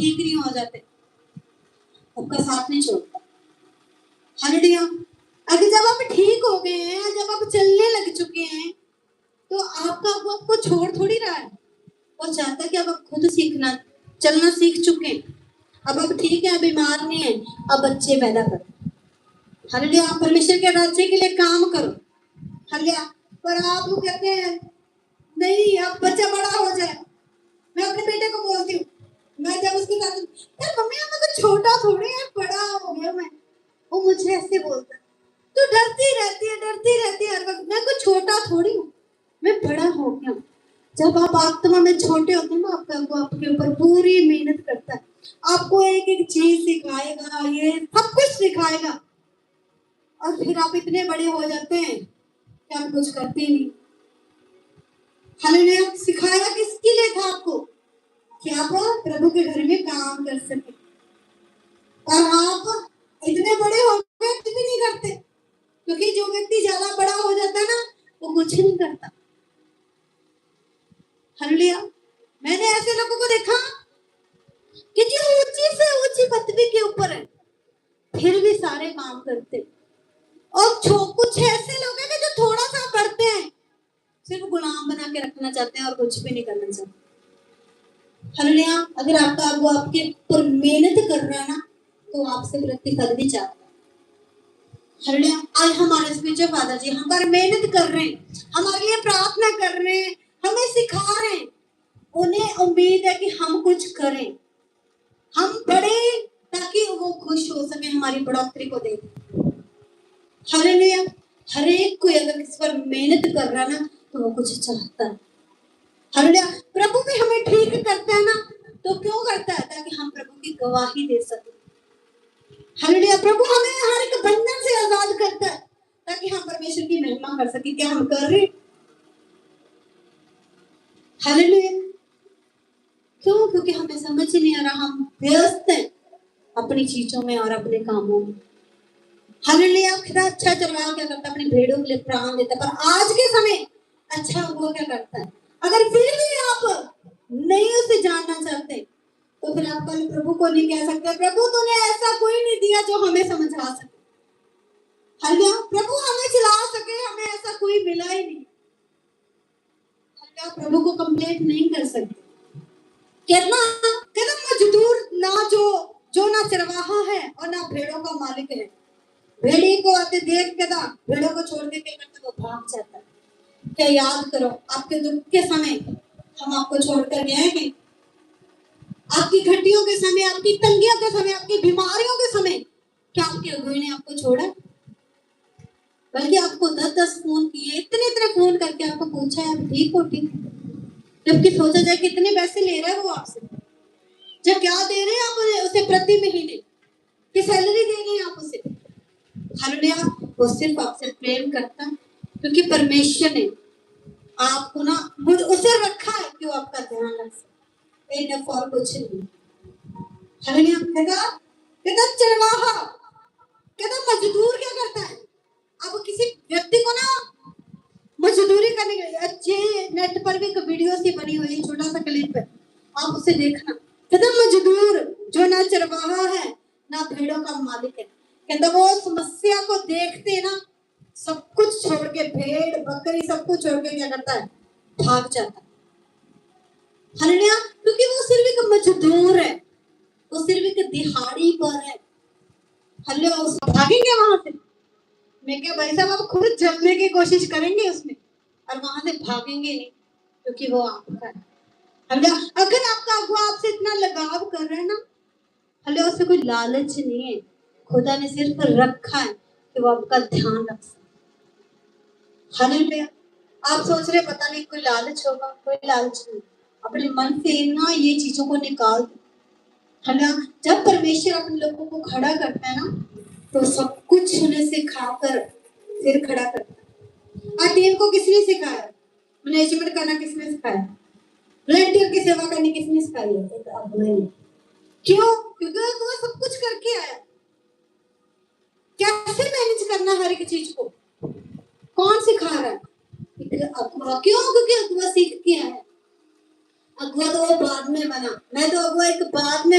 ठीक नहीं हो जाते, आपका साथ नहीं छोड़ता। हालेलुया। अगर जब आप ठीक हो गए हैं, जब आप चलने लग चुके हैं, तो आपका वो आपको छोड़ थोड़ी रहा है। वो चाहता है कि अब आप खुद सीखना, चलना सीख चुके हैं, अब आप ठीक है, बीमार नहीं है, अब बच्चे पैदा करो। हालेलुया। आप परमेश्वर के राज्य के लिए काम करो। हालेलुया। पर आप वो कहते हैं नहीं, अब बच्चा बड़ा हो जाए। मैं अपने बेटे को बोलती हूँ, मैं जब उसके साथ, यार मम्मी मैं तो छोटा थोड़ी है, बड़ा हो गया मैं। वो मुझे ऐसे बोलता है, तू डरती रहती है हर वक्त। मैं कोई छोटा थोड़ी हूँ, मैं बड़ा हो गया। जब आप आत्मा में छोटे होते हैं ना, आपका वो आपके ऊपर पूरी मेहनत करता है, आपको एक एक चीज सिखाएगा, ये सब कुछ सिखाएगा, और फिर आप इतने बड़े हो जाते हैं कि आप कुछ करते नहीं। हालेलुया। सिखाया किसके लिए था आपको? कि आप प्रभु के घर में काम कर सके। और आप इतने बड़े हो गए, कुछ भी नहीं करते, क्योंकि जो व्यक्ति ज्यादा बड़ा हो जाता है ना, वो कुछ नहीं करता। हालेलुया। मैंने ऐसे लोगों को देखा कि जो ऊंची से ऊंची पदवी के ऊपर है, फिर भी सारे काम करते। और कुछ ऐसे लोग हैं जो थोड़ा सा बढ़ते हैं, सिर्फ गुलाम बना के रखना चाहते हैं और कुछ भी नहीं करना चाहते। हालेलुया। अगर आपका वो आपके ऊपर मेहनत कर रहा है ना, तो आपसे प्रतिफल भी चाहता है। हालेलुया। आज हमारे स्पीचर फादर जी हमारे मेहनत कर रहे हैं, हमारे लिए प्रार्थना कर रहे हैं, हमें सिखा रहे हैं। उन्हें उम्मीद है कि हम कुछ करें, हम बढ़े, ताकि वो खुश हो सके, हमारी बढ़ोतरी को देख। हालेलुया। हर एक कोई अगर किस पर मेहनत कर रहा है ना, तो वो कुछ चाहता है। हालेलुया। प्रभु भी हमें ठीक करता है ना, तो क्यों करता है? ताकि हम प्रभु की गवाही दे सके। हालेलुया। प्रभु हमें हर एक बंधन से आजाद करता है, ताकि हम परमेश्वर की महिमा कर सके। क्या हम कर रहे? हालेलुया। क्यों? क्योंकि हमें समझ नहीं आ रहा, हम व्यस्त हैं अपनी चीजों में और अपने कामों में। हालेलुया। कितना अच्छा चरवाहा क्या करता है, अपनी भेड़ों के लिए प्राण देता है। पर आज के समय अच्छा वो क्या करता है, अगर फिर भी आप नहीं उसे जानना चाहते, तो फिर आप कल प्रभु को नहीं कह सकते, प्रभु तूने ऐसा कोई नहीं दिया जो हमें समझा सके। हालेलुया। प्रभु हमें चला सके, हमें ऐसा कोई मिला ही नहीं। हालेलुया। प्रभु को कंप्लेंट नहीं कर सकते। कहना कहना मजदूर ना जो ना चरवाहा है और ना भेड़ों का मालिक है। भेड़ी को आते देख के ना भेड़ों को छोड़ के क्या करता, वो भाग जाता है। क्या याद करो, आपके दुख के समय हम आपको छोड़कर गए हैं? आपकी घटियों के समय, आपकी तंगियों के समय, आपकी बीमारियों के समय, क्या आपके अगुए ने आपको छोड़ा? बल्कि आपको 10-10 फोन किए, इतने फोन करके आपको पूछा है आप ठीक हो? ठीक। जबकि सोचा जाए कितने पैसे ले रहा है वो आपसे, जब क्या दे रहे हैं आप उसे प्रति महीने की सैलरी दे रहे हैं आप उसे। हालेलुया। वो सिर्फ आपसे प्रेम करता है, क्योंकि परमेश्वर ने आपको ना उसे रखा है कि वो आपका ध्यान रख सके, और कुछ नहीं। हालेलुया। कहता चरवाहा, कहता मजदूर क्या करता है? अब किसी व्यक्ति को ना मजदूरी करने के लिए, अच्छे नेट पर भी एक वीडियो सी बनी हुई है, छोटा सा क्लिप है, आप उसे देखना। कहता मजदूर जो ना चरवाहा है ना भेड़ों का मालिक है, कहता वो समस्या को देखते ना सब कुछ छोड़ के, भेड़ बकरी सब कुछ छोड़ के क्या करता है, भाग जाता है। हालेलुया। क्योंकि वो सिर्फ एक मजदूर है, वो सिर्फ एक दिहाड़ी पर है। हालेलुया। उसको भागेंगे वहां से? मैं क्या भाई साहब, आप खुद जलने की कोशिश करेंगे उसमें और वहां से भागेंगे नहीं, क्योंकि वो आपका है। हालेलुया। अगर आपका अगुआ आपसे इतना लगाव कर रहा है ना, हालेलुया, उससे कोई लालच नहीं है, खुदा ने सिर्फ रखा है कि वो आपका ध्यान रख सके। हालेलुया। आप सोच रहे पता नहीं कोई लालच होगा, कोई लालच नहीं। अपने मन से ना ये चीजों को निकाल दो। हालेलुया। जब परमेश्वर अपने लोगों को खड़ा करता है ना, तो सब कुछ उन्हें सिखाकर फिर खड़ा करता है। और टीम को किसने सिखाया? मैनेजमेंट करना किसने सिखाया? वॉलंटियर की सेवा करनी किसने सिखाई है? क्यों? क्योंकि वो सब कुछ करके आया। कैसे मैनेज करना हर एक चीज को कौन सिखा रहा है? अगुआ। क्यों? क्योंकि अगुआ सीख के आया। अगुआ तो वो बाद में बना, मैं तो अगुआ एक बाद में